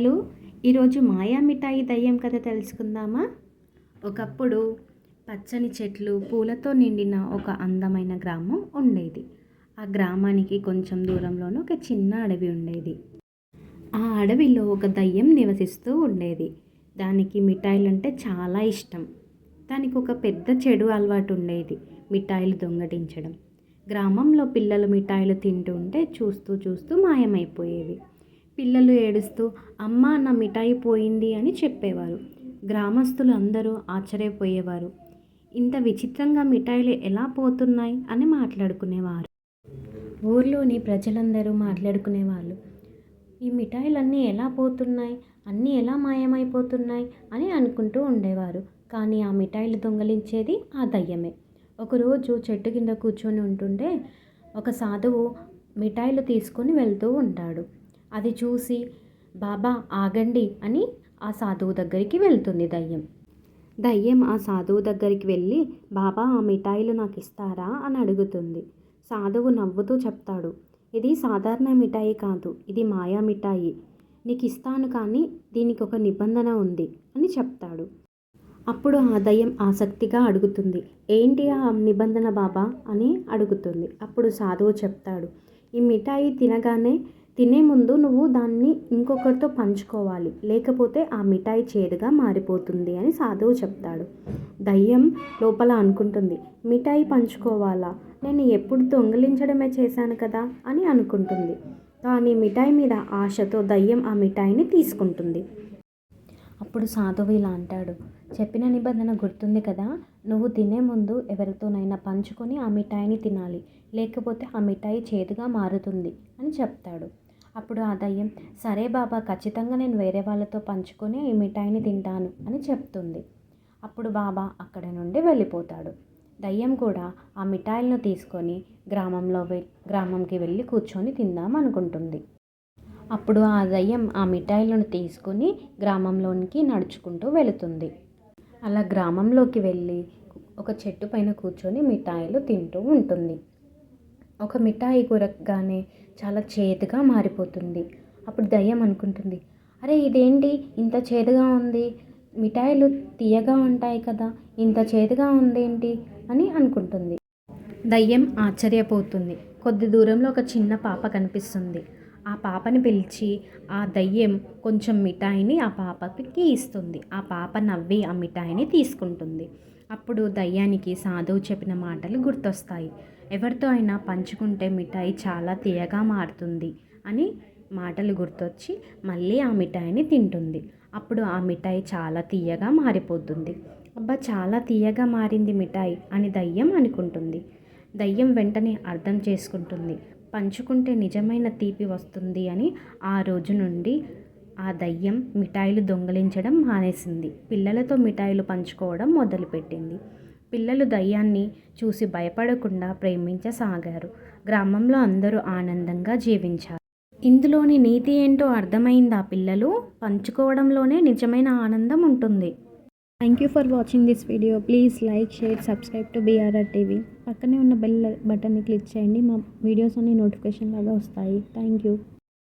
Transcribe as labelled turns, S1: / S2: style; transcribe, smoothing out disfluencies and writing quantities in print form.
S1: పిల్లలు, ఈరోజు మాయా మిఠాయి దయ్యం కథ తెలుసుకుందామా? ఒకప్పుడు పచ్చని చెట్లు పూలతో నిండిన ఒక అందమైన గ్రామం ఉండేది. ఆ గ్రామానికి కొంచెం దూరంలోనే ఒక చిన్న అడవి ఉండేది. ఆ అడవిలో ఒక దయ్యం నివసిస్తూ ఉండేది. దానికి మిఠాయిలంటే చాలా ఇష్టం. దానికి ఒక పెద్ద చెడు అలవాటు ఉండేది, మిఠాయిలు దొంగటించడం. గ్రామంలో పిల్లలు మిఠాయిలు తింటూ ఉంటే చూస్తూ చూస్తూ మాయమైపోయేవి. పిల్లలు ఏడుస్తూ అమ్మా నా మిఠాయి పోయింది అని చెప్పేవారు. గ్రామస్తులు అందరూ ఆశ్చర్యపోయేవారు. ఇంత విచిత్రంగా మిఠాయిలు ఎలా పోతున్నాయి అని మాట్లాడుకునేవారు. ఊర్లోని ప్రజలందరూ మాట్లాడుకునేవాళ్ళు, ఈ మిఠాయిలన్నీ ఎలా పోతున్నాయి, అన్నీ ఎలా మాయమైపోతున్నాయి అని అనుకుంటూ ఉండేవారు. కానీ ఆ మిఠాయిలు దొంగలించేది ఆ దయ్యమే. ఒకరోజు చెట్టు కింద కూర్చొని ఉంటుంటే ఒక సాధువు మిఠాయిలు తీసుకొని వెళ్తూ ఉంటాడు. అది చూసి బాబా ఆగండి అని ఆ సాధువు దగ్గరికి వెళ్తుంది దయ్యం. దయ్యం ఆ సాధువు దగ్గరికి వెళ్ళి బాబా ఆ మిఠాయిలు నాకు ఇస్తారా అని అడుగుతుంది. సాధువు నవ్వుతూ చెప్తాడు, ఇది సాధారణ మిఠాయి కాదు, ఇది మాయా మిఠాయి. నీకు ఇస్తాను కానీ దీనికి ఒక నిబంధన ఉంది అని చెప్తాడు. అప్పుడు ఆ దయ్యం ఆసక్తిగా అడుగుతుంది, ఏంటి ఆ నిబంధన బాబా అని అడుగుతుంది. అప్పుడు సాధువు చెప్తాడు, ఈ మిఠాయి తినే ముందు నువ్వు దాన్ని ఇంకొకరితో పంచుకోవాలి, లేకపోతే ఆ మిఠాయి చేదుగా మారిపోతుంది అని సాధువు చెప్తాడు. దయ్యం లోపల అనుకుంటుంది, మిఠాయి పంచుకోవాలా, నేను ఎప్పుడు దొంగిలించడమే చేశాను కదా అని అనుకుంటుంది. కానీ మిఠాయి మీద ఆశతో దయ్యం ఆ మిఠాయిని తీసుకుంటుంది. అప్పుడు సాధువు ఇలా అంటాడు, చెప్పిన నిబంధన గుర్తుంది కదా, నువ్వు తినే ముందు ఎవరితోనైనా పంచుకొని ఆ మిఠాయిని తినాలి, లేకపోతే ఆ మిఠాయి చేదుగా మారుతుంది అని చెప్తాడు. అప్పుడు ఆ దయ్యం సరే బాబా, ఖచ్చితంగా నేను వేరే వాళ్ళతో పంచుకొని ఈ మిఠాయిని తింటాను అని చెప్తుంది. అప్పుడు బాబా అక్కడ నుండి వెళ్ళిపోతాడు. దయ్యం కూడా ఆ మిఠాయిలను తీసుకొని గ్రామంకి వెళ్ళి కూర్చొని తిందాం అనుకుంటుంది. అప్పుడు ఆ దయ్యం ఆ మిఠాయిలను తీసుకుని గ్రామంలోనికి నడుచుకుంటూ వెళుతుంది. అలా గ్రామంలోకి వెళ్ళి ఒక చెట్టు పైన కూర్చొని మిఠాయిలు తింటూ ఉంటుంది. ఒక మిఠాయి కొరకగానే చాలా చేదుగా మారిపోతుంది. అప్పుడు దయ్యం అనుకుంటుంది, అరే ఇదేంటి ఇంత చేదుగా ఉంది, మిఠాయిలు తీయగా ఉంటాయి కదా, ఇంత చేదుగా ఉందేంటి అని అనుకుంటుంది. దయ్యం ఆశ్చర్యపోతుంది. కొద్ది దూరంలో ఒక చిన్న పాప కనిపిస్తుంది. ఆ పాపని పిలిచి ఆ దయ్యం కొంచెం మిఠాయిని ఆ పాపకి ఇస్తుంది. ఆ పాప నవ్వి ఆ మిఠాయిని తీసుకుంటుంది. అప్పుడు దయ్యానికి సాధువు చెప్పిన మాటలు గుర్తొస్తాయి. ఎవరితో అయినా పంచుకుంటే మిఠాయి చాలా తీయగా మారుతుంది అని మాటలు గుర్తొచ్చి మళ్ళీ ఆ మిఠాయిని తింటుంది. అప్పుడు ఆ మిఠాయి చాలా తీయగా మారిపోతుంది. అబ్బా చాలా తీయగా మారింది మిఠాయి అని దయ్యం అనుకుంటుంది. దయ్యం వెంటనే అర్థం చేసుకుంటుంది, పంచుకుంటే నిజమైన తీపి వస్తుంది అని. ఆ రోజు నుండి ఆ దయ్యం మిఠాయిలు దొంగలించడం మానేసింది. పిల్లలతో మిఠాయిలు పంచుకోవడం మొదలుపెట్టింది. పిల్లలు దయ్యాన్ని చూసి భయపడకుండా ప్రేమించసాగారు. గ్రామంలో అందరూ ఆనందంగా జీవించారు. ఇందులోని నీతి ఏంటో అర్థమైందా పిల్లలు? పంచుకోవడంలోనే నిజమైన ఆనందం ఉంటుంది. Thank you for watching this video. Please like, share, subscribe to BRR TV. పక్కనే ఉన్న బెల్ బటన్ని క్లిక్ చేయండి. మా వీడియోస్ అన్ని నోటిఫికేషన్ లాగా వస్తాయి. Thank you.